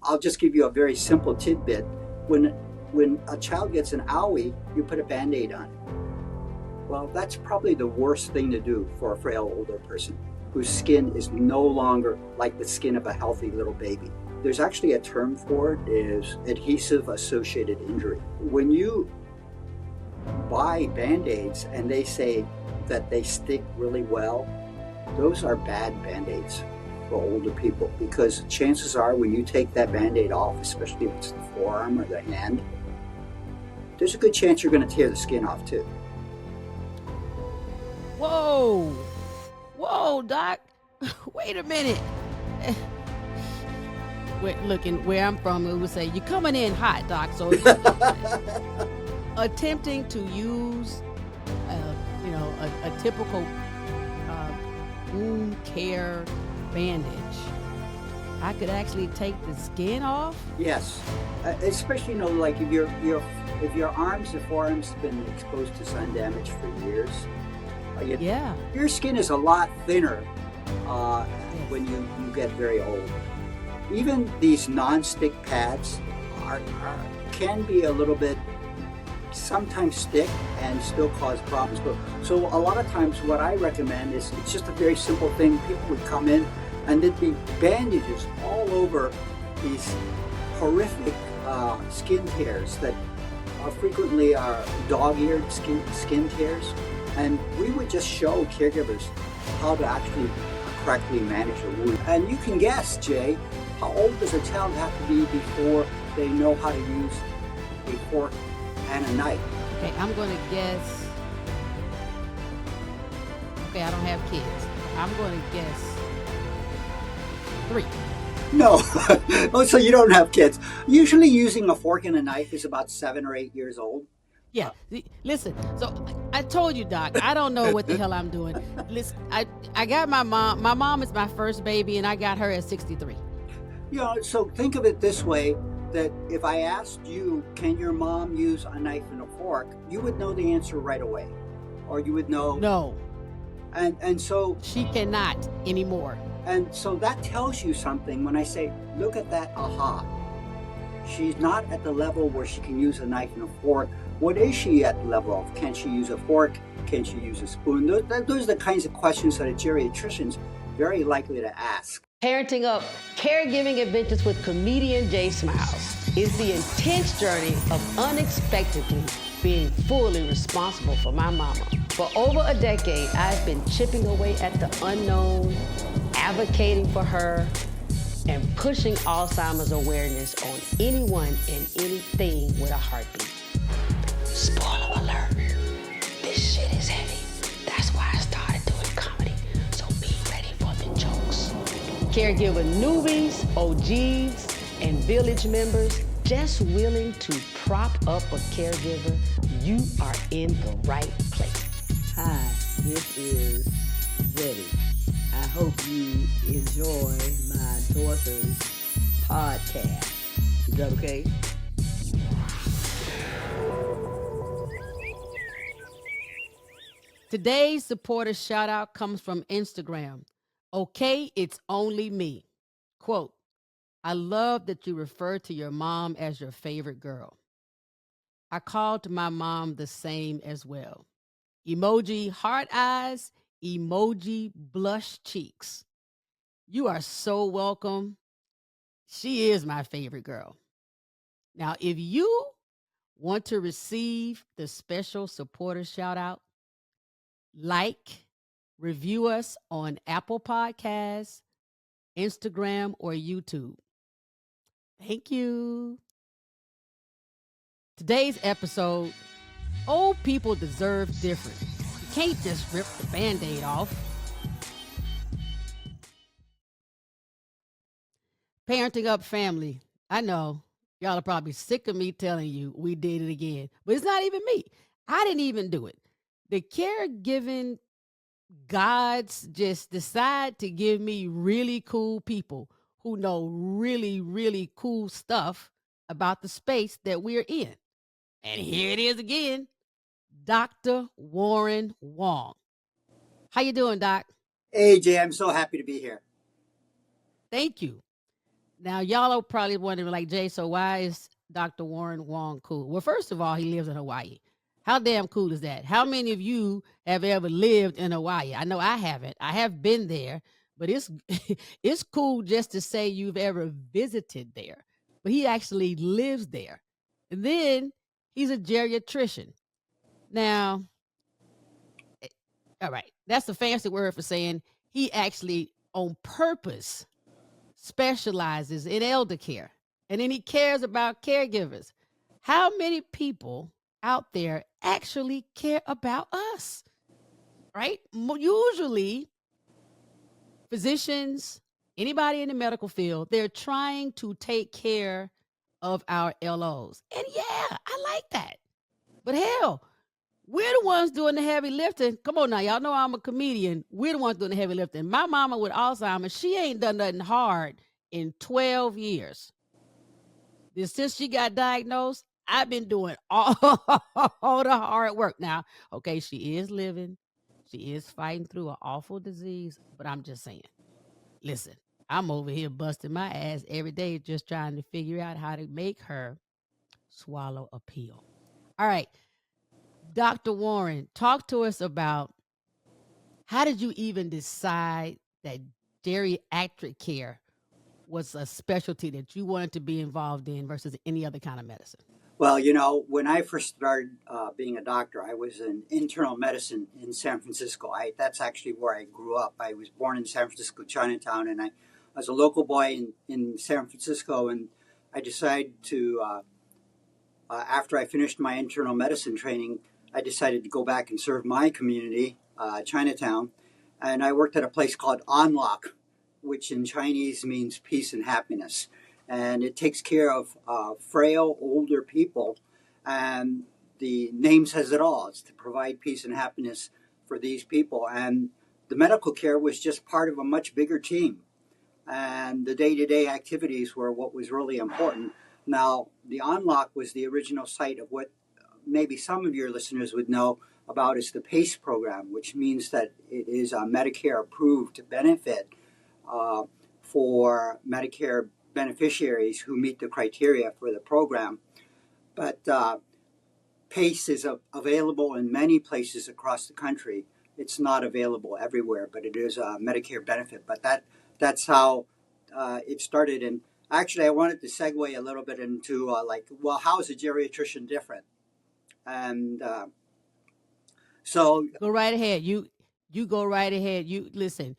I'll just give you a very simple tidbit. When a child gets an owie, you put a Band-Aid on it. Well, that's probably the worst thing to do for a frail older person whose skin is no longer like the skin of a healthy little baby. There's actually a term for it, is adhesive associated injury. When you buy Band-Aids and they say that they stick really well, those are bad Band-Aids for older people, because chances are when you take that Band-Aid off, especially if it's the forearm or the hand, there's a good chance you're going to tear the skin off too. Whoa, Doc. Wait a minute. Looking where I'm from, we would say, you're coming in hot, Doc. So attempting to use, a typical wound care bandage, I could actually take the skin off? Yes, especially, like if your arms or forearms have been exposed to sun damage for years, your skin is a lot thinner when you get very old. Even these non-stick pads can be a little bit, sometimes stick and still cause problems. So a lot of times what I recommend is, it's just a very simple thing. People would come in and there'd be bandages all over these horrific skin tears that are frequently dog-eared skin tears. And we would just show caregivers how to actually correctly manage a wound. And you can guess, Jay, how old does a child have to be before they know how to use a fork and a knife? Okay, I'm going to guess. Okay, I don't have kids. I'm going to guess 3. No. Oh, so you don't have kids. Usually using a fork and a knife is about 7 or 8 years old. Yeah, listen, so I told you, Doc, I don't know what the hell I'm doing. Listen, I got my mom. My mom is my first baby, and I got her at 63. So think of it this way, that if I asked you, can your mom use a knife and a fork, you would know the answer right away. Or you would know... No. And so... She cannot anymore. And so that tells you something when I say, look at that aha. She's not at the level where she can use a knife and a fork. What is she at the level of? Can she use a fork? Can she use a spoon? Those are the kinds of questions that a geriatrician's very likely to ask. Parenting Up, Caregiving Adventures with comedian Jay Smiles is the intense journey of unexpectedly being fully responsible for my mama. For over a decade, I've been chipping away at the unknown, advocating for her, and pushing Alzheimer's awareness on anyone and anything with a heartbeat. Spoiler alert, this shit is heavy. That's why I started doing comedy, so be ready for the jokes. Caregiver newbies, OGs, and village members just willing to prop up a caregiver, you are in the right place. Hi, this is Betty. I hope you enjoy my daughter's podcast. Is that okay? Today's supporter shout out comes from Instagram. Okay, it's only me. Quote, I love that you refer to your mom as your favorite girl. I called my mom the same as well. Emoji heart eyes, emoji blush cheeks. You are so welcome. She is my favorite girl. Now, if you want to receive the special supporter shout out, like, review us on Apple Podcasts, Instagram, or YouTube. Thank you. Today's episode, old people deserve different. You can't just rip the Band-Aid off. Parenting Up family. I know y'all are probably sick of me telling you we did it again, but it's not even me. I didn't even do it. The caregiving gods just decide to give me really cool people who know really, really cool stuff about the space that we're in. And here it is again, Dr. Warren Wong. How you doing, Doc? Hey, Jay, I'm so happy to be here. Thank you. Now, y'all are probably wondering, like, Jay, so why is Dr. Warren Wong cool? Well, first of all, he lives in Hawaii. How damn cool is that? How many of you have ever lived in Hawaii? I know I haven't. I have been there, but it's it's cool just to say you've ever visited there. But he actually lives there. And then he's a geriatrician. Now, all right, that's a fancy word for saying he actually on purpose specializes in elder care, and then he cares about caregivers. How many people out there actually care about us? Right? Usually, physicians, anybody in the medical field, they're trying to take care of our LOs. And yeah, I like that. But hell, we're the ones doing the heavy lifting. Come on now, y'all know I'm a comedian. We're the ones doing the heavy lifting. My mama with Alzheimer's, she ain't done nothing hard in 12 years. Since she got diagnosed, I've been doing all the hard work. Now, okay, she is living. She is fighting through an awful disease, but I'm just saying, listen, I'm over here busting my ass every day just trying to figure out how to make her swallow a pill. All right. Dr. Warren, talk to us about how did you even decide that geriatric care was a specialty that you wanted to be involved in versus any other kind of medicine? Well, you know, when I first started being a doctor, I was in internal medicine in San Francisco. That's actually where I grew up. I was born in San Francisco, Chinatown, and I was a local boy in San Francisco, and I decided to, after I finished my internal medicine training, I decided to go back and serve my community, Chinatown, and I worked at a place called Unlock, which in Chinese means peace and happiness. And it takes care of frail, older people. And the name says it all. It's to provide peace and happiness for these people. And the medical care was just part of a much bigger team. And the day-to-day activities were what was really important. Now, the Unlock was the original site of what maybe some of your listeners would know about as the PACE program, which means that it is a Medicare-approved benefit for Medicare beneficiaries who meet the criteria for the program. But PACE is available in many places across the country. It's not available everywhere, but it is a Medicare benefit. But that's how it started. And actually, I wanted to segue a little bit into how is a geriatrician different? And so go right ahead. You go right ahead. You listen.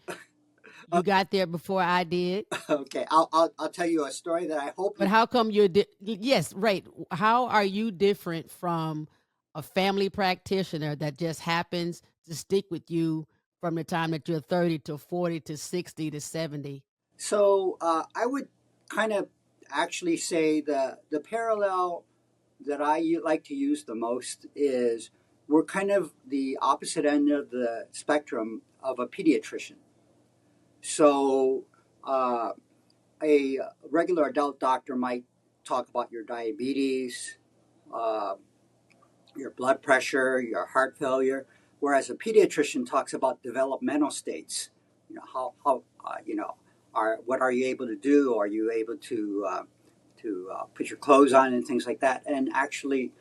You got there before I did. Okay, I'll tell you a story that I hope. But how come you're? Yes, right. How are you different from a family practitioner that just happens to stick with you from the time that you're 30 to 40 to 60 to 70? So I would kind of actually say the parallel that I like to use the most is we're kind of the opposite end of the spectrum of a pediatrician. So a regular adult doctor might talk about your diabetes, your blood pressure, your heart failure, whereas a pediatrician talks about developmental states. You know, what are you able to do? Are you able to put your clothes on and things like that? And actually,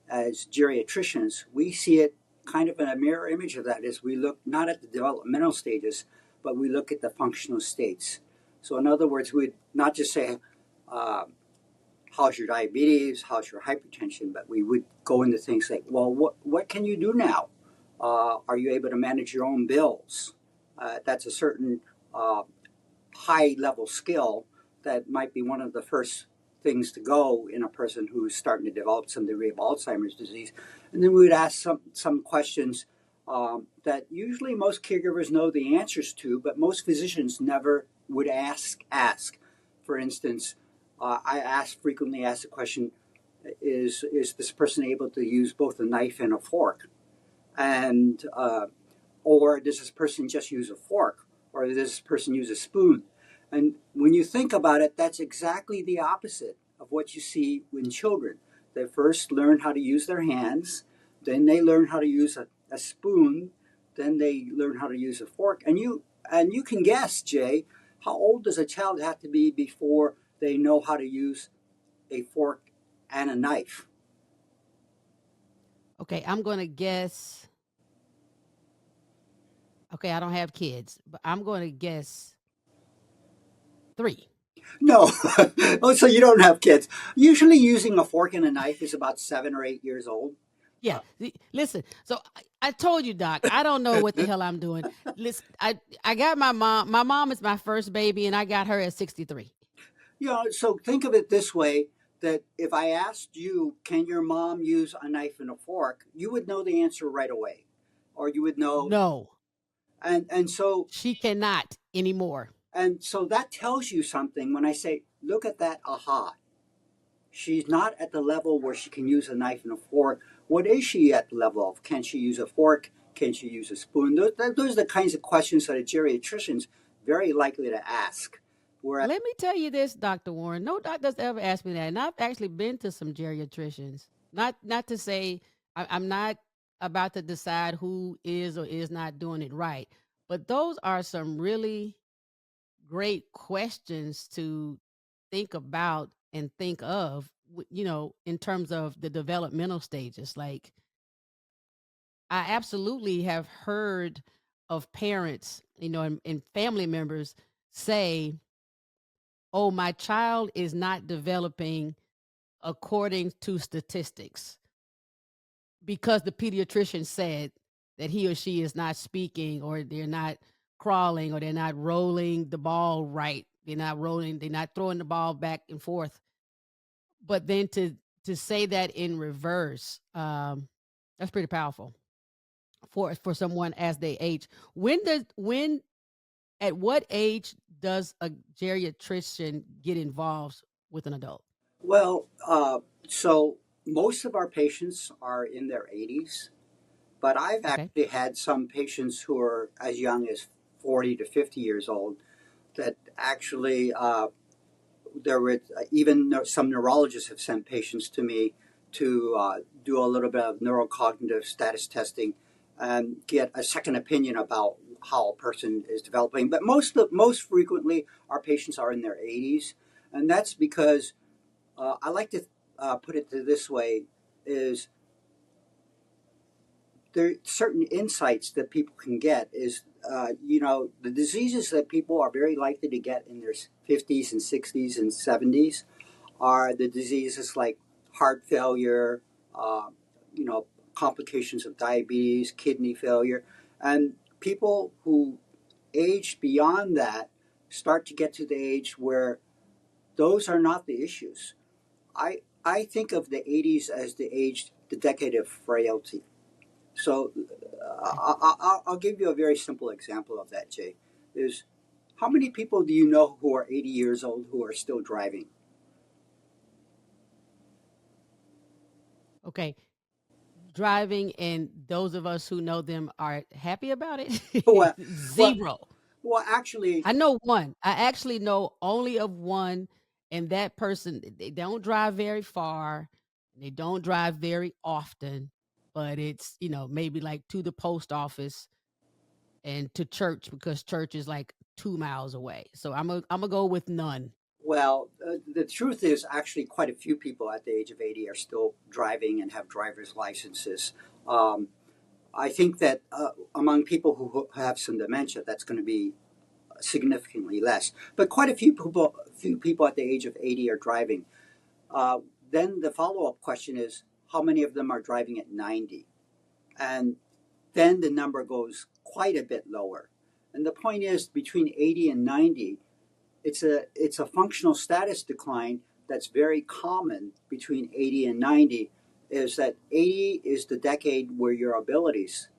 as geriatricians, we see it kind of in a mirror image of that. Is we look not at the developmental stages, but we look at the functional states. So in other words, we'd not just say, how's your diabetes, how's your hypertension, but we would go into things like, well, what can you do now? Are you able to manage your own bills? That's a certain high-level skill that might be one of the first things to go in a person who's starting to develop some degree of Alzheimer's disease. And then we would ask some questions that usually most caregivers know the answers to, but most physicians never would ask. For instance, I frequently ask the question, is this person able to use both a knife and a fork? And or does this person just use a fork? Or does this person use a spoon? And when you think about it, that's exactly the opposite of what you see in children. They first learn how to use their hands, then they learn how to use a spoon, then they learn how to use a fork. And you can guess, Jay, how old does a child have to be before they know how to use a fork and a knife. Okay, I'm going to guess. Okay, I don't have kids, but I'm going to guess 3. No. Oh, so you don't have kids. Usually using a fork and a knife is about 7 or 8 years old. Yeah. Listen, so I told you, Doc, I don't know what the hell I'm doing. Listen, I got my mom. My mom is my first baby, and I got her at 63. So think of it this way, that if I asked you, can your mom use a knife and a fork, you would know the answer right away. Or you would know. No. And so she cannot anymore. And so that tells you something when I say, look at that, aha. She's not at the level where she can use a knife and a fork. What is she at the level of? Can she use a fork? Can she use a spoon? Those are the kinds of questions that a geriatrician's very likely to ask. Let me tell you this, Dr. Warren. No doctor's ever asked me that. And I've actually been to some geriatricians. Not to say I'm not about to decide who is or is not doing it right. But those are some really great questions to think about and think of, in terms of the developmental stages. Like, I absolutely have heard of parents, and family members say, oh, my child is not developing according to statistics because the pediatrician said that he or she is not speaking, or they're not crawling, or they're not rolling the ball right. They're not throwing the ball back and forth. But then to say that in reverse, that's pretty powerful for someone as they age. At what age does a geriatrician get involved with an adult? Well, so most of our patients are in their 80s, but I've actually had some patients who are as young as 40 to 50 years old that actually, there were even some neurologists have sent patients to me to do a little bit of neurocognitive status testing and get a second opinion about how a person is developing. But most frequently, our patients are in their 80s, and that's because I like to put it this way: is there are certain insights that people can get is, the diseases that people are very likely to get in their 50s and 60s and 70s are the diseases like heart failure, complications of diabetes, kidney failure. And people who age beyond that start to get to the age where those are not the issues. I think of the 80s as the decade of frailty. So I'll give you a very simple example of that, Jay. Is how many people do you know who are 80 years old who are still driving? Okay. Driving, and those of us who know them are happy about it? Zero. Well, actually, I know one. I actually know only of one, and that person, they don't drive very far. They don't drive very often, but it's, maybe like to the post office and to church, because church is like 2 miles away. So I'm gonna go with none. Well, the truth is actually quite a few people at the age of 80 are still driving and have driver's licenses. I think that among people who have some dementia, that's going to be significantly less. But quite a few people at the age of 80 are driving. Then the follow-up question is, how many of them are driving at 90? And then the number goes quite a bit lower. And the point is, between 80 and 90, it's a functional status decline that's very common between 80 and 90, is that 80 is the decade where your abilities,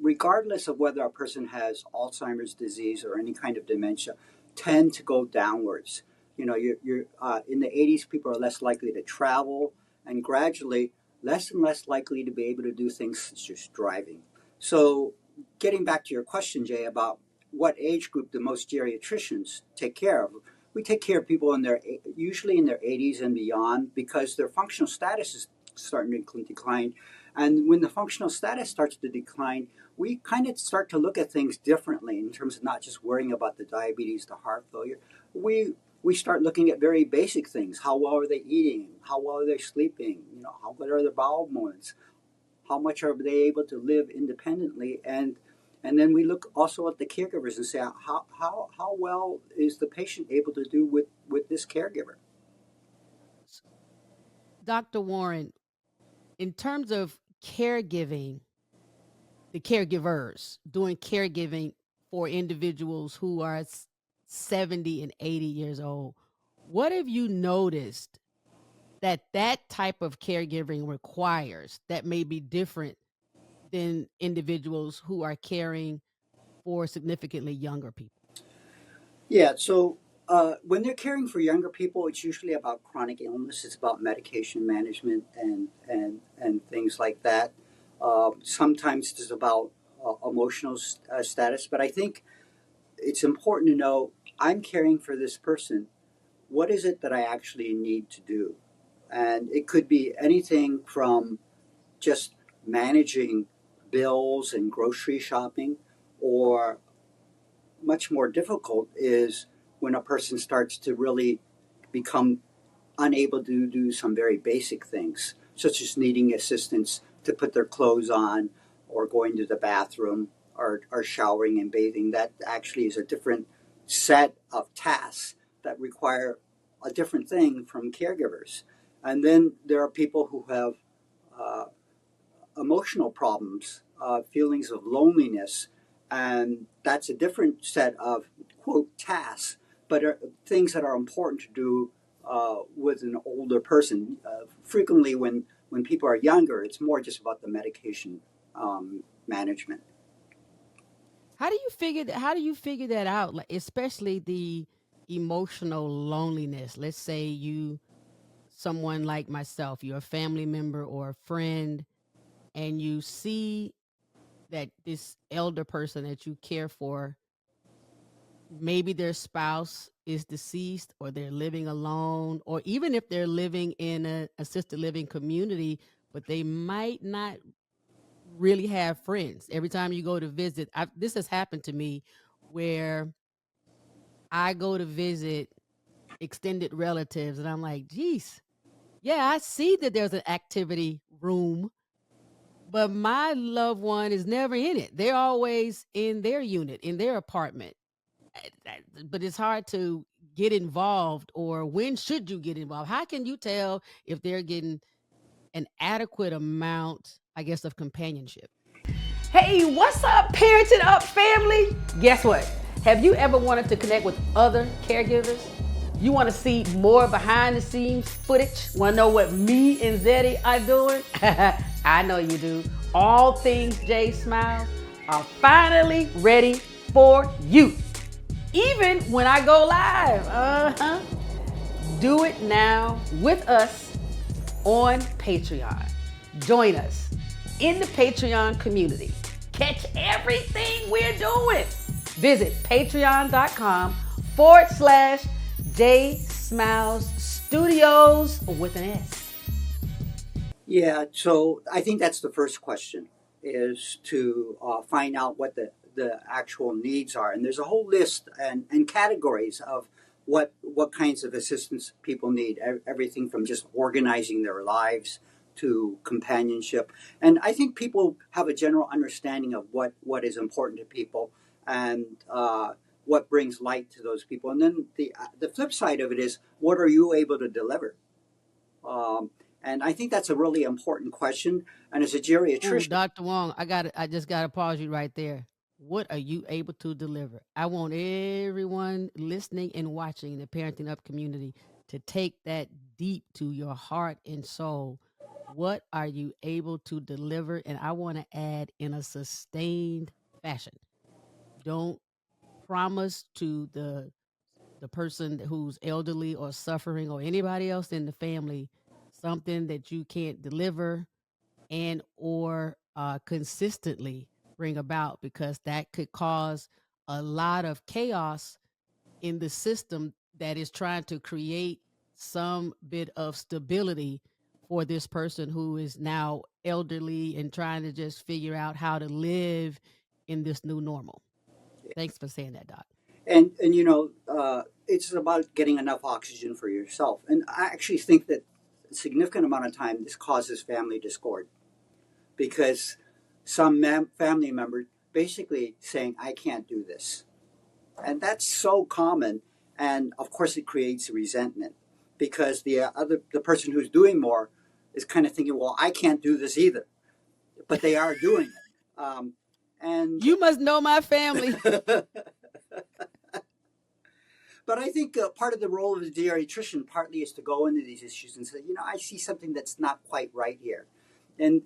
regardless of whether a person has Alzheimer's disease or any kind of dementia, tend to go downwards. You're in the 80s, people are less likely to travel, and gradually less and less likely to be able to do things such as driving. So getting back to your question, Jay, about what age group the most geriatricians take care of, we take care of people usually in their 80s and beyond, because their functional status is starting to decline. And when the functional status starts to decline, we kind of start to look at things differently in terms of not just worrying about the diabetes, the heart failure. We we start looking at very basic things. How well are they eating? How well are they sleeping? How good are their bowel movements? How much are they able to live independently? And then we look also at the caregivers and say, how well is the patient able to do with this caregiver? Dr. Warren, in terms of caregiving, the caregivers doing caregiving for individuals who are 70 and 80 years old, what have you noticed that type of caregiving requires that may be different than individuals who are caring for significantly younger people? Yeah, so when they're caring for younger people, it's usually about chronic illness. It's about medication management and things like that. Sometimes it's about emotional status. But I think it's important to know I'm caring for this person. What is it that I actually need to do? And it could be anything from just managing bills and grocery shopping, or much more difficult is when a person starts to really become unable to do some very basic things, such as needing assistance to put their clothes on, or going to the bathroom, or showering and bathing. That actually is a different set of tasks that require a different thing from caregivers. And then there are people who have uh, emotional problems, feelings of loneliness, and that's a different set of quote tasks, but are things that are important to do with an older person. Frequently, when people are younger, it's more just about the medication management. How do you figure that out? Like, especially the emotional loneliness. Let's say someone like myself, you're a family member or a friend, and you see that this elder person that you care for, maybe their spouse is deceased or they're living alone, or even if they're living in a assisted living community, but they might not really have friends. Every time you go to visit, this has happened to me where I go to visit extended relatives and I'm like, geez, yeah, I see that there's an activity room, but my loved one is never in it. They're always in their unit, in their apartment. But it's hard to get involved, or when should you get involved? How can you tell if they're getting an adequate amount, I guess, of companionship? Hey, what's up, Parenting Up family? Guess what? Have you ever wanted to connect with other caregivers? You want to see more behind the scenes footage? Want to know what me and Zeddy are doing? I know you do. All things J Smiles are finally ready for you. Even when I go live. Do it now with us on Patreon. Join us in the Patreon community. Catch everything we're doing. Visit patreon.com/J Smiles Studios with an S. Yeah, so I think that's the first question, is to find out what the actual needs are. And there's a whole list and categories of what kinds of assistance people need, everything from just organizing their lives to companionship. And I think people have a general understanding of what is important to people, and what brings light to those people. And then the flip side of it is, what are you able to deliver? And I think that's a really important question. And as a geriatrician, Dr. Wong, I just gotta pause you right there. What are you able to deliver? I want everyone listening and watching the Parenting Up community to take that deep to your heart and soul. What are you able to deliver? And I want to add, in a sustained fashion. Don't promise to the person who's elderly or suffering, or anybody else in the family, something that you can't deliver and or consistently bring about, because that could cause a lot of chaos in the system that is trying to create some bit of stability for this person who is now elderly and trying to just figure out how to live in this new normal. Thanks for saying that, Doc. And it's about getting enough oxygen for yourself. And I actually think that a significant amount of time this causes family discord, because some family members basically saying, I can't do this. And that's so common. And of course it creates resentment, because the person who's doing more is kind of thinking, well, I can't do this either, but they are doing it. And you must know my family. But I think part of the role of the geriatrician partly is to go into these issues and say, I see something that's not quite right here. And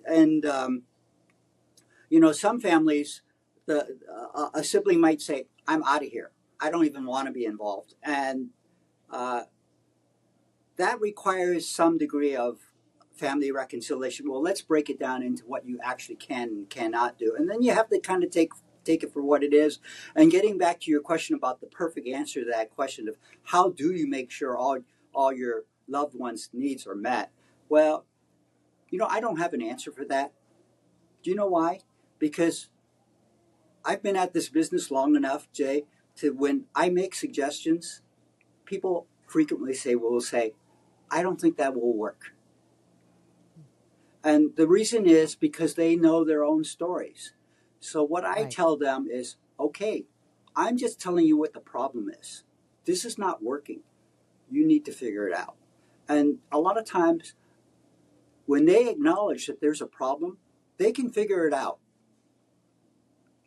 some families, a sibling might say, I'm out of here. I don't even want to be involved. And that requires some degree of family reconciliation. Well, let's break it down into what you actually can and cannot do. And then you have to kind of take it for what it is. And getting back to your question about the perfect answer to that question of how do you make sure all your loved ones' needs are met? Well, I don't have an answer for that. Do you know why? Because I've been at this business long enough, Jay, to when I make suggestions, people frequently will say, I don't think that will work. And the reason is because they know their own stories. So what I tell them is, okay, I'm just telling you what the problem is. This is not working. You need to figure it out. And a lot of times when they acknowledge that there's a problem, they can figure it out.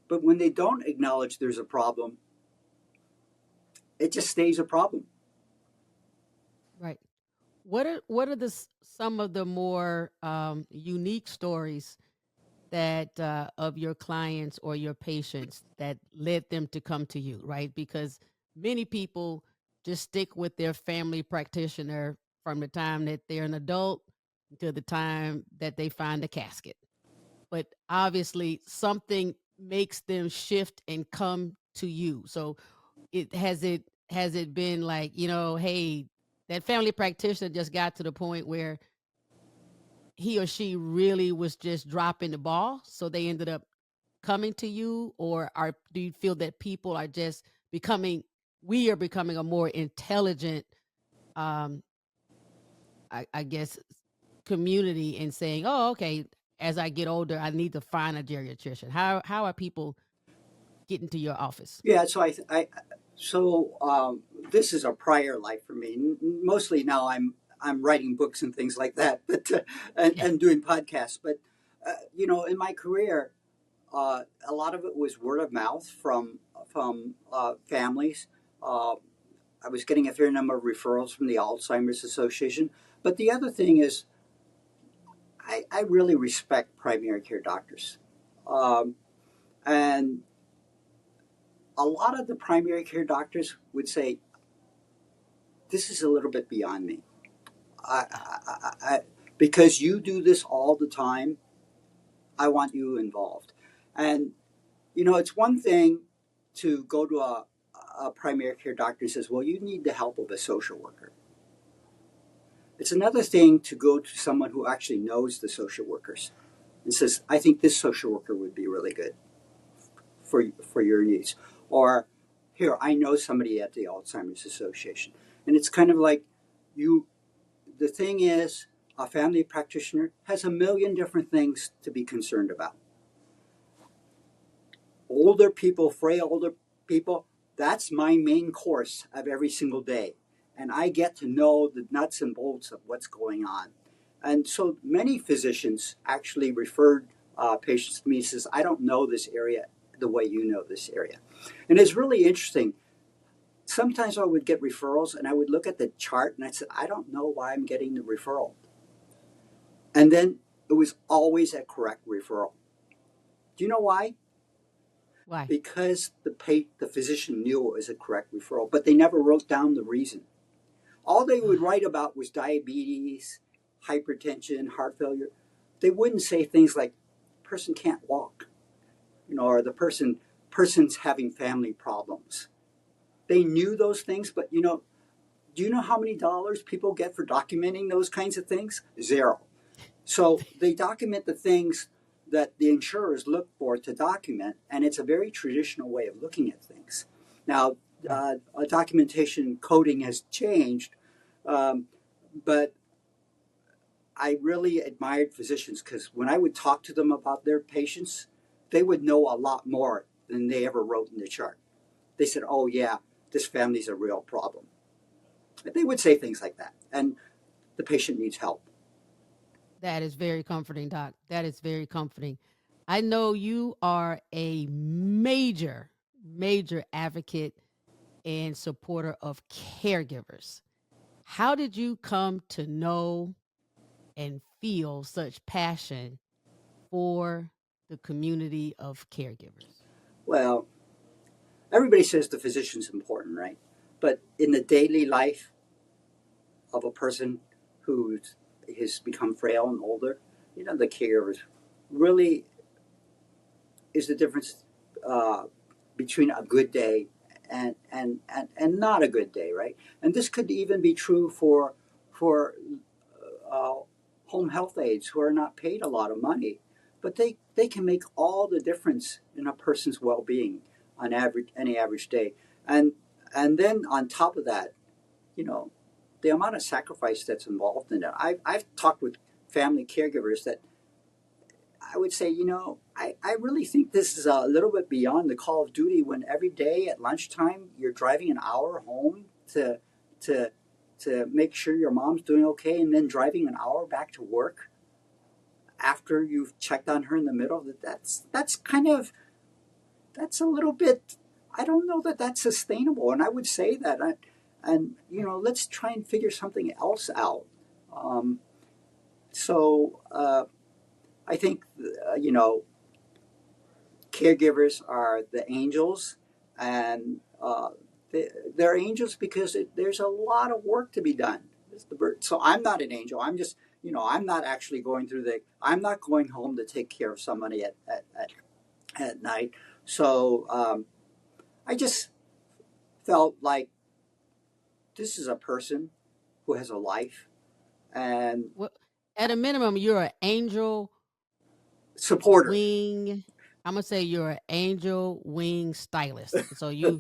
But when they don't acknowledge there's a problem, it just stays a problem. Right. What are some of the more unique stories that of your clients or your patients that led them to come to you, right? Because many people just stick with their family practitioner from the time that they're an adult to the time that they find a casket. But obviously something makes them shift and come to you. So has it been like, hey, that family practitioner just got to the point where he or she really was just dropping the ball, so they ended up coming to you? Or do you feel that people are just becoming a more intelligent, I guess, community, and saying, oh, okay, as I get older, I need to find a geriatrician? How are people getting to your office? Yeah, so this is a prior life for me. Mostly now I'm writing books and things like that, but and doing podcasts. But in my career, a lot of it was word of mouth from families. I was getting a fair number of referrals from the Alzheimer's Association. But the other thing is, I really respect primary care doctors, and a lot of the primary care doctors would say, this is a little bit beyond me. Because you do this all the time, I want you involved. And, it's one thing to go to a primary care doctor and says, well, you need the help of a social worker. It's another thing to go to someone who actually knows the social workers and says, I think this social worker would be really good for your needs. Or, here, I know somebody at the Alzheimer's Association. And it's kind of like the thing is, a family practitioner has a million different things to be concerned about. Older people, frail older people, that's my main course of every single day. And I get to know the nuts and bolts of what's going on. And so many physicians actually referred patients to me and says, I don't know this area the way you know this area. And it's really interesting. Sometimes I would get referrals and I would look at the chart and I'd say, I don't know why I'm getting the referral. And then it was always a correct referral. Do you know why? Why? Because the physician knew it was a correct referral, but they never wrote down the reason. All they would write about was diabetes, hypertension, heart failure. They wouldn't say things like, person can't walk, or the person's having family problems. They knew those things, but do you know how many dollars people get for documenting those kinds of things? Zero. So they document the things that the insurers look for to document, and it's a very traditional way of looking at things. Now, documentation coding has changed, but I really admired physicians because when I would talk to them about their patients, they would know a lot more than they ever wrote in the chart. They said, "Oh yeah, this family's a real problem." They would say things like that, and the patient needs help. That is very comforting, Doc. That is very comforting. I know you are a major, major advocate and supporter of caregivers. How did you come to know and feel such passion for the community of caregivers? Well, everybody says the physician's important, right? But in the daily life of a person who has become frail and older, the caregivers really is the difference between a good day and not a good day, right? And this could even be true for uh, home health aides who are not paid a lot of money, but they can make all the difference in a person's well-being on any average day. And then on top of that, the amount of sacrifice that's involved in it. I've talked with family caregivers that I would say, I really think this is a little bit beyond the call of duty when every day at lunchtime you're driving an hour home to make sure your mom's doing okay, and then driving an hour back to work after you've checked on her in the middle. That's a little bit. I don't know that that's sustainable, and I would say that. Let's try and figure something else out. I think, caregivers are the angels, and they're angels because there's a lot of work to be done. So I'm not an angel. I'm just, I'm not actually I'm not going home to take care of somebody at night. So I just felt like this is a person who has a life, and Well, at a minimum, you're an angel supporter. wing. I'm gonna say you're an angel wing stylist. So you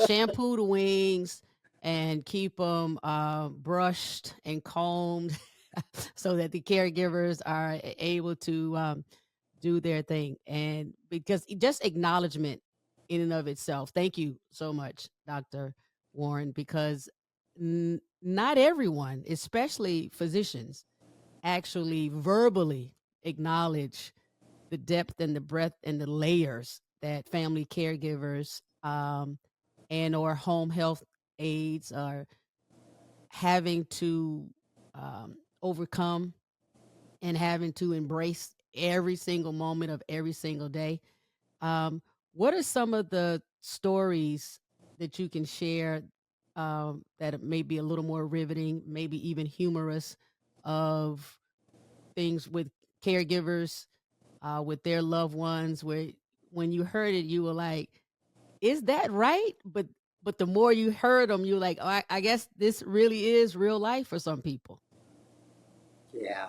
shampoo the wings and keep them brushed and combed, so that the caregivers are able to do their thing. And because just acknowledgement in and of itself. Thank you so much, Dr. Warren, because not everyone, especially physicians, actually verbally acknowledge the depth and the breadth and the layers that family caregivers and or home health aides are having to overcome and having to embrace every single moment of every single day. What are some of the stories that you can share that may be a little more riveting, maybe even humorous, of things with caregivers, with their loved ones, where when you heard it, you were like, "Is that right?" But the more you heard them, you're like, oh, I guess this really is real life for some people. Yeah.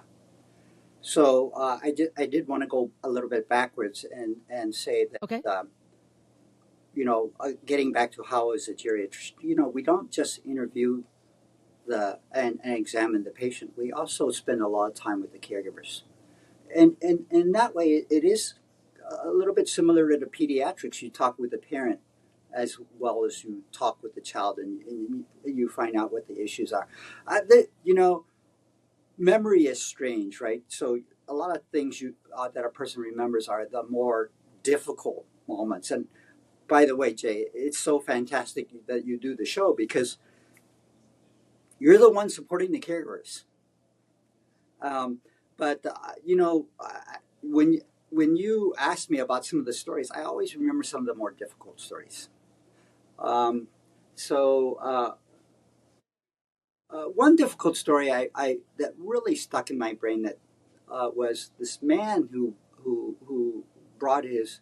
So I did want to go a little bit backwards and say that Okay. getting back to how as a geriatrician, we don't just interview and examine the patient. We also spend a lot of time with the caregivers, and in that way, it is a little bit similar to the pediatrics. You talk with the parent as well as you talk with the child, and you find out what the issues are. Memory is strange, right? So a lot of things that a person remembers are the more difficult moments. And by the way, Jay, it's so fantastic that you do the show because you're the one supporting the caregivers. But when you ask me about some of the stories, I always remember some of the more difficult stories. Um, so one difficult story I that really stuck in my brain that was this man who brought his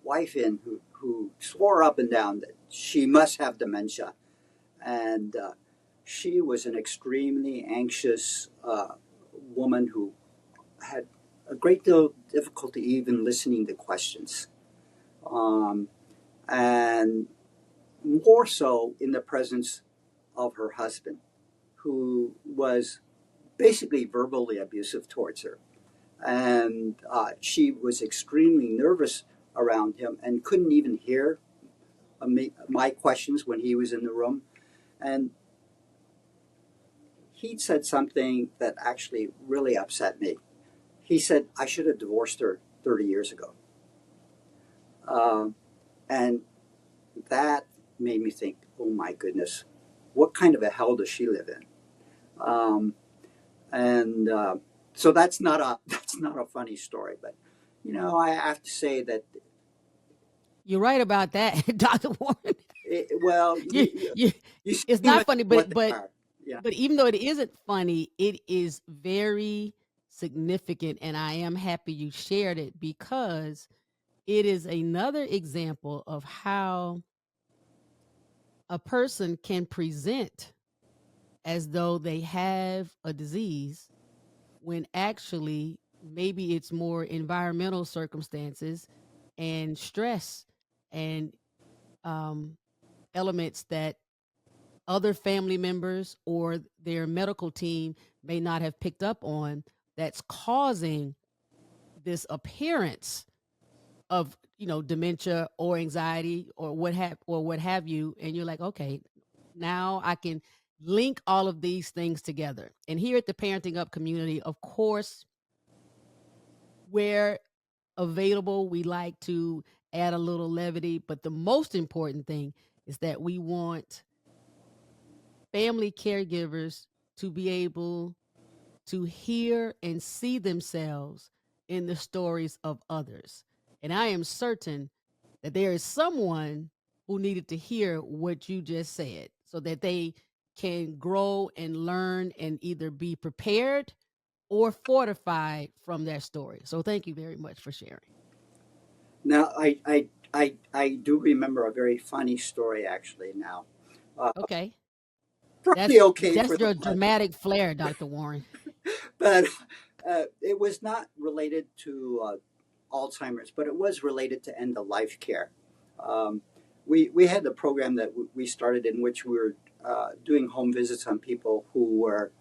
wife in who swore up and down that she must have dementia, and she was an extremely anxious woman who had a great deal of difficulty even listening to questions. And more so in the presence of her husband, who was basically verbally abusive towards her. And she was extremely nervous around him and couldn't even hear my questions when he was in the room. And he said something that actually really upset me. He said, I should have divorced her 30 years ago. And that made me think, oh my goodness, what kind of a hell does she live in? So that's not a funny story, but I have to say that you're right about that, Dr. Warren. It's not funny, but even though it isn't funny, it is very significant, and I am happy you shared it, because it is another example of how a person can present as though they have a disease when actually maybe it's more environmental circumstances and stress and elements that other family members or their medical team may not have picked up on, that's causing this appearance of dementia or anxiety or what have you. And you're like, okay, now I can link all of these things together. And here at the Parenting Up community, of course, where available, we like to add a little levity, but the most important thing is that we want family caregivers to be able to hear and see themselves in the stories of others. And I am certain that there is someone who needed to hear what you just said so that they can grow and learn and either be prepared or fortified from their story. So thank you very much for sharing. Now, I do remember a very funny story actually now. Okay. Probably okay. That's your dramatic flair, Dr. Warren. But it was not related to Alzheimer's, but it was related to end-of-life care. We had the program that we started in which we were doing home visits on people who were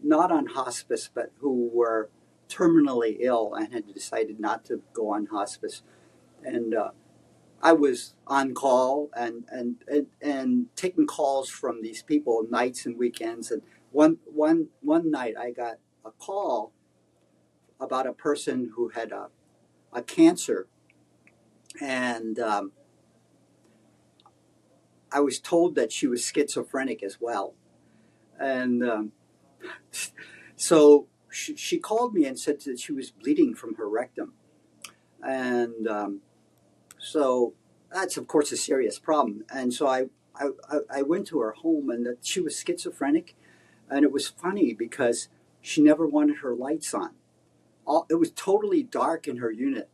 not on hospice, but who were terminally ill and had decided not to go on hospice. And I was on call and taking calls from these people nights and weekends. And one night I got a call about a person who had a cancer, and I was told that she was schizophrenic as well. And so she called me and said that she was bleeding from her rectum. And so that's, of course, a serious problem. And so I went to her home, and that she was schizophrenic. And it was funny because she never wanted her lights on. It was totally dark in her unit.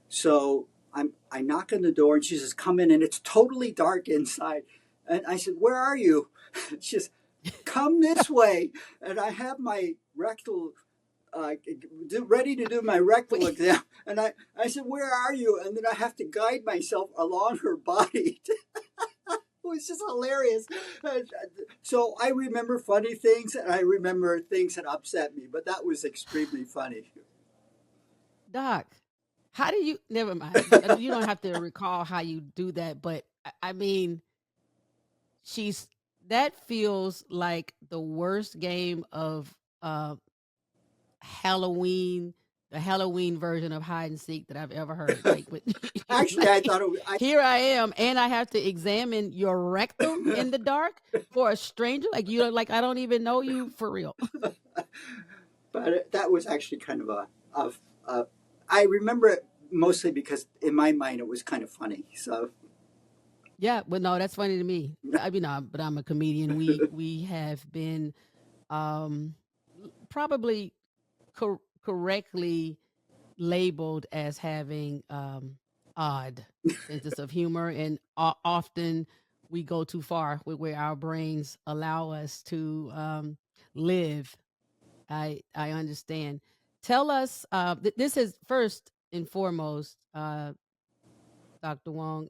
So I knock on the door, and she says, come in, and it's totally dark inside. And I said, where are you? She says, come this way. And I have my rectal, ready to do my rectal exam. And I said, where are you? And then I have to guide myself along her body. It was just hilarious. So I remember funny things, and I remember things that upset me, but that was extremely funny. Doc, how do you, never mind. You don't have to recall how you do that, but I mean, that feels like the worst game of Halloween, the Halloween version of hide and seek that I've ever heard. Like, actually, like, I thought it was, here I am, and I have to examine your rectum in the dark for a stranger. Like, I don't even know you for real. But that was actually kind of I remember it mostly because in my mind it was kind of funny. So. Yeah, but no, that's funny to me. I mean, but I'm a comedian. We have been probably correctly labeled as having odd sense of humor, and often we go too far with where our brains allow us to live. I understand. Tell us, this is first and foremost, Dr. Wong,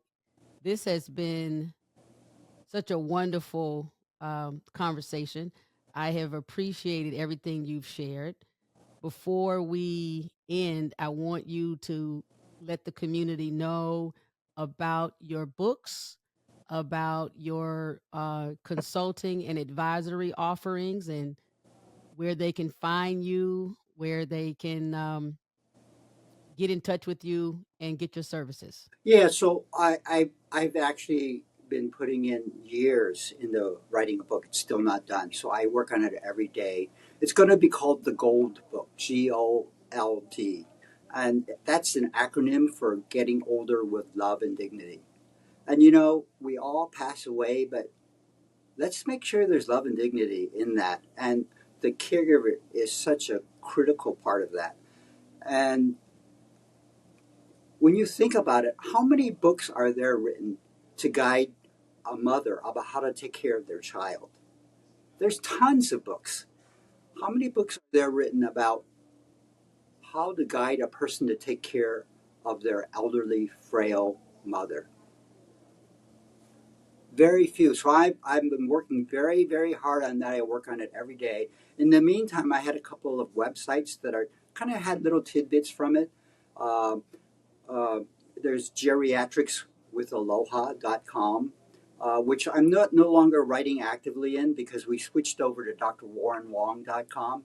this has been such a wonderful conversation. I have appreciated everything you've shared. Before we end, I want you to let the community know about your books, about your consulting and advisory offerings, and where they can find you, where they can get in touch with you and get your services. Yeah, so I've actually been putting in years into writing a book. It's still not done, so I work on it every day. It's going to be called the Gold Book, GOLD, and that's an acronym for Getting Older with Love and Dignity. And we all pass away, but let's make sure there's love and dignity in that. And the caregiver is such a critical part of that. And when you think about it, how many books are there written to guide a mother about how to take care of their child? There's tons of books. How many books are there written about how to guide a person to take care of their elderly, frail mother? Very few. So I've been working very, very hard on that. I work on it every day. In the meantime, I had a couple of websites that are kind of had little tidbits from it. Uh, there's geriatrics with aloha.com, which I'm no longer writing actively in because we switched over to drwarrenwong.com.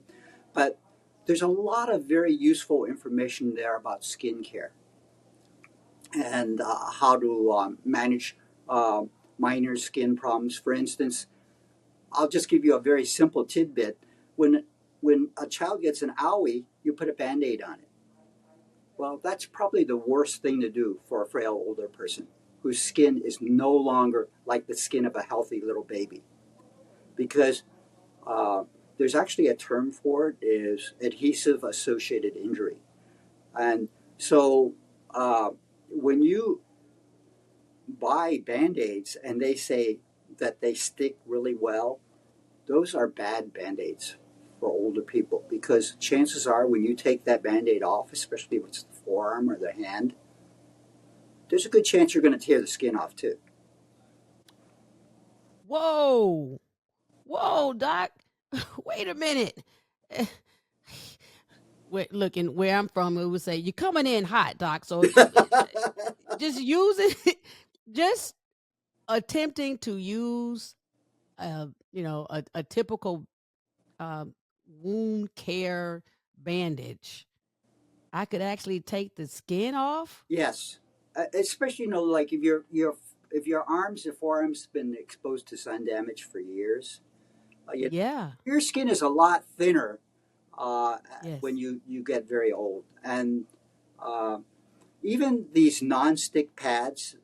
But there's a lot of very useful information there about skincare and how to manage minor skin problems. For instance, I'll just give you a very simple tidbit. When a child gets an owie, you put a Bandaid on it. Well, that's probably the worst thing to do for a frail older person whose skin is no longer like the skin of a healthy little baby, because there's actually a term for it, is adhesive associated injury. And so when you buy Band-Aids and they say that they stick really well, those are bad Band-Aids for older people, because chances are when you take that Band-Aid off, especially if it's the forearm or the hand, there's a good chance you're going to tear the skin off too. Whoa, Doc. Wait a minute. Look, in where I'm from, we would say, you're coming in hot, Doc. So just use it, just attempting to use, a typical wound care bandage. I could actually take the skin off. Yes, especially like if your arms or forearms been exposed to sun damage for years, Yeah. your skin is a lot thinner Yes. when you get very old. And even these non-stick pads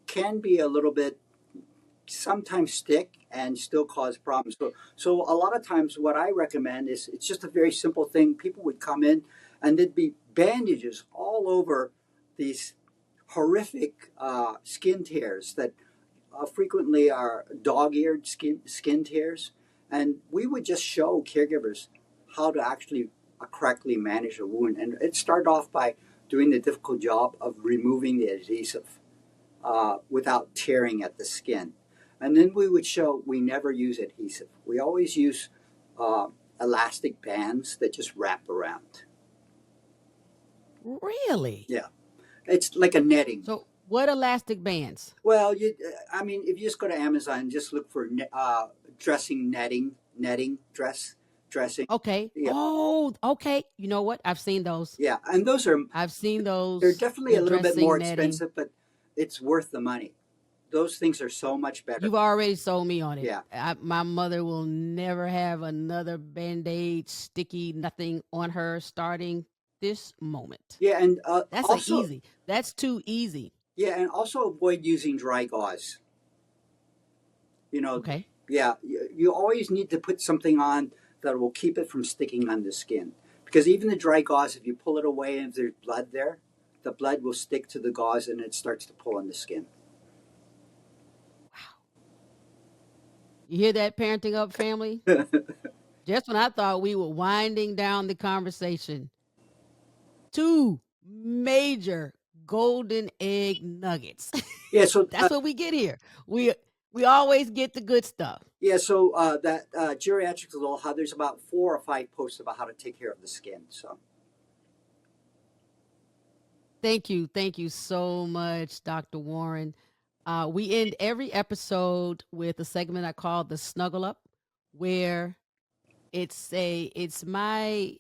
can be a little bit, sometimes stick and still cause problems. So a lot of times what I recommend is, it's just a very simple thing. People would come in and there'd be bandages all over these horrific skin tears that frequently are dog-eared skin tears. And we would just show caregivers how to actually correctly manage a wound. And it started off by doing the difficult job of removing the adhesive without tearing at the skin. And then we would show we never use adhesive. We always use elastic bands that just wrap around. Really? Yeah. It's like a netting. So what elastic bands? Well, if you just go to Amazon, just look for dressing dressing. Okay. Yeah. Oh, okay. You know what? I've seen those. Yeah, and I've seen those. They're definitely a little bit dressing more netting. expensive, but it's worth the money. Those things are so much better. You've already sold me on it. Yeah. My mother will never have another Band-Aid sticky nothing on her starting this moment. Yeah, and That's also easy. That's too easy. Yeah, and also avoid using dry gauze. Okay. Yeah, you always need to put something on that will keep it from sticking on the skin. Because even the dry gauze, if you pull it away and if there's blood there, the blood will stick to the gauze and it starts to pull on the skin. Wow. You hear that, Parenting Up family? Just when I thought we were winding down the conversation, 2 major golden egg nuggets. Yeah, so That's what we get here. We always get the good stuff. Yeah, so that geriatrics aloha, there's about 4 or 5 posts about how to take care of the skin. So Thank you so much, Dr. Warren. We end every episode with a segment I call the Snuggle Up, where it's my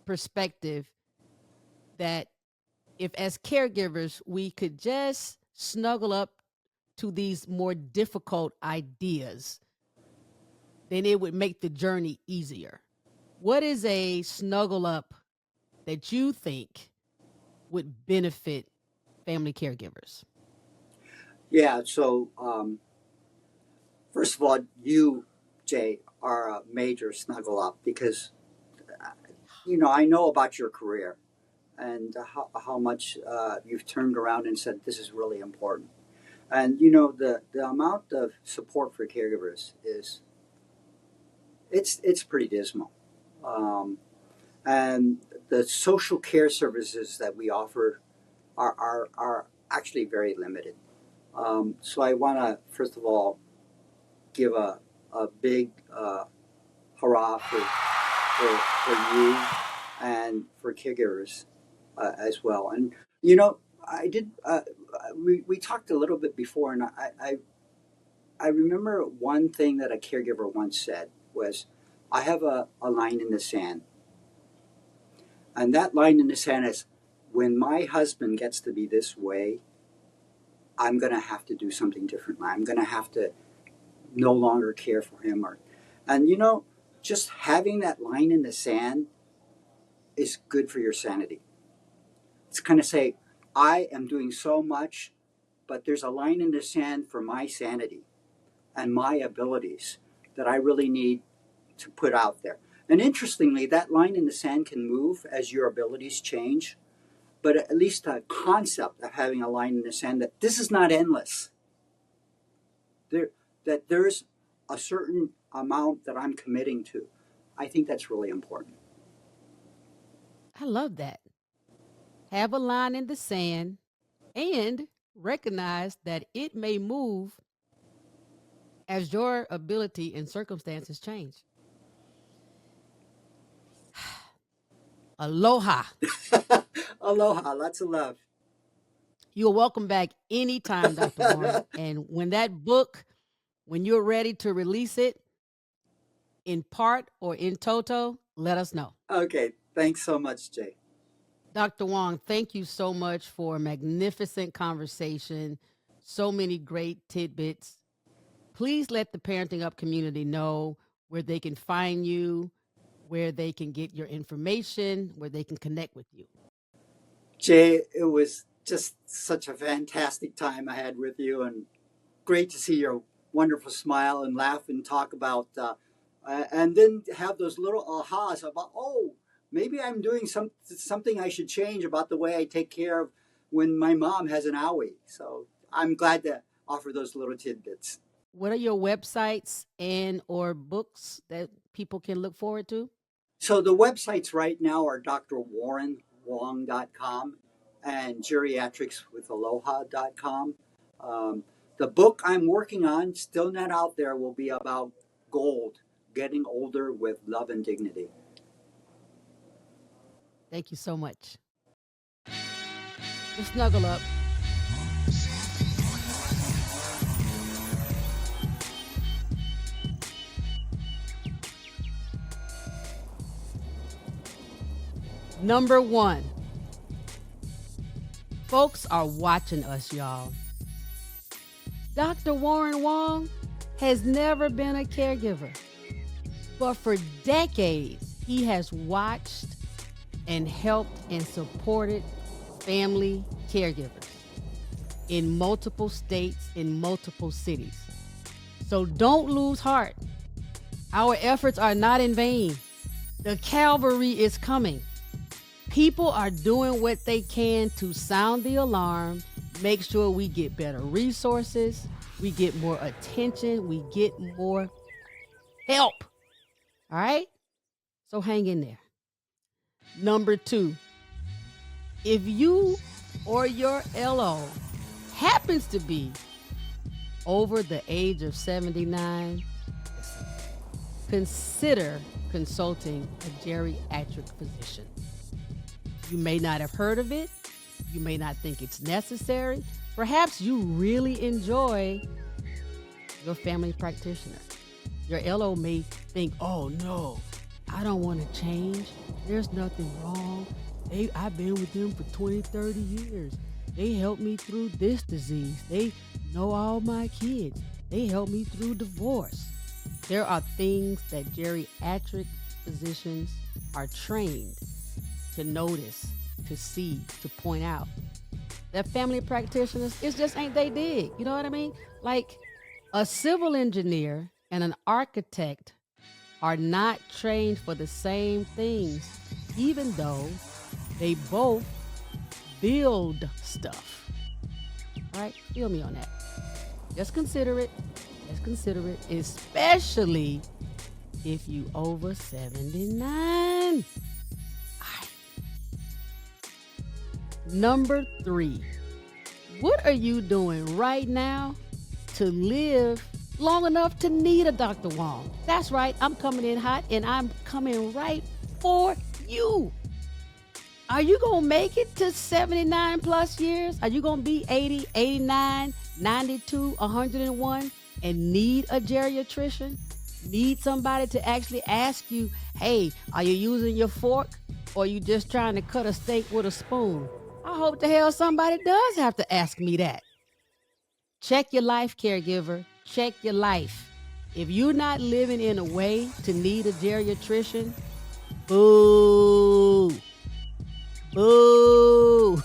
perspective that if as caregivers we could just snuggle up to these more difficult ideas, then it would make the journey easier. What is a snuggle up that you think would benefit family caregivers? yeah, so first of all, you, Jay, are a major snuggle up because I know about your career and how much you've turned around and said this is really important. And the amount of support for caregivers it's pretty dismal. And the social care services that we offer are actually very limited. So I want to first of all give a big hurrah for you and for caregivers as well. And I did. We talked a little bit before, and I remember one thing that a caregiver once said was, "I have a line in the sand, and that line in the sand is when my husband gets to be this way, I'm going to have to do something different. I'm going to have to no longer care for him." And just having that line in the sand is good for your sanity. It's kind of say, I am doing so much, but there's a line in the sand for my sanity and my abilities that I really need to put out there. And interestingly, that line in the sand can move as your abilities change, but at least a concept of having a line in the sand that this is not endless. That there's a certain amount that I'm committing to. I think that's really important. I love that. Have a line in the sand and recognize that it may move as your ability and circumstances change. Aloha. Aloha. Lots of love. You're welcome back anytime, Dr. Warren. And when that book, when you're ready to release it in part or in toto, let us know. Okay. Thanks so much, Jay. Dr. Wong, thank you so much for a magnificent conversation. So many great tidbits. Please let the Parenting Up community know where they can find you, where they can get your information, where they can connect with you. Jay, it was just such a fantastic time I had with you, and great to see your wonderful smile and laugh and talk about, and then have those little ahas about, maybe I'm doing something I should change about the way I take care of when my mom has an owie. So I'm glad to offer those little tidbits. What are your websites and or books that people can look forward to? So the websites right now are drwarrenwong.com and geriatricswithaloha.com. The book I'm working on, still not out there, will be about GOLD, Getting Older with Love and Dignity. Thank you so much. We'll snuggle up. Number 1. Folks are watching us, y'all. Dr. Warren Wong has never been a caregiver, but for decades, he has watched and helped and supported family caregivers in multiple states, in multiple cities. So don't lose heart. Our efforts are not in vain. The cavalry is coming. People are doing what they can to sound the alarm, make sure we get better resources, we get more attention, we get more help. All right? So hang in there. Number 2, if you or your LO happens to be over the age of 79, consider consulting a geriatric physician. You may not have heard of it. You may not think it's necessary. Perhaps you really enjoy your family practitioner. Your LO may think, oh no, I don't want to change. There's nothing wrong. I've been with them for 20, 30 years. They helped me through this disease. They know all my kids. They helped me through divorce. There are things that geriatric physicians are trained to notice, to see, to point out. That family practitioners, it just ain't they dig. You know what I mean? Like a civil engineer and an architect are not trained for the same things, even though they both build stuff. All right? Feel me on that. Just consider it. Just consider it, especially if you over 79. All right. Number 3, what are you doing right now to live long enough to need a Dr. Wong? That's right, I'm coming in hot and I'm coming right for you. Are you going to make it to 79 plus years? Are you going to be 80, 89, 92, 101 and need a geriatrician? Need somebody to actually ask you, hey, are you using your fork or are you just trying to cut a steak with a spoon? I hope the hell somebody does have to ask me that. Check your life, caregiver. Check your life. If you're not living in a way to need a geriatrician, boo. Boo.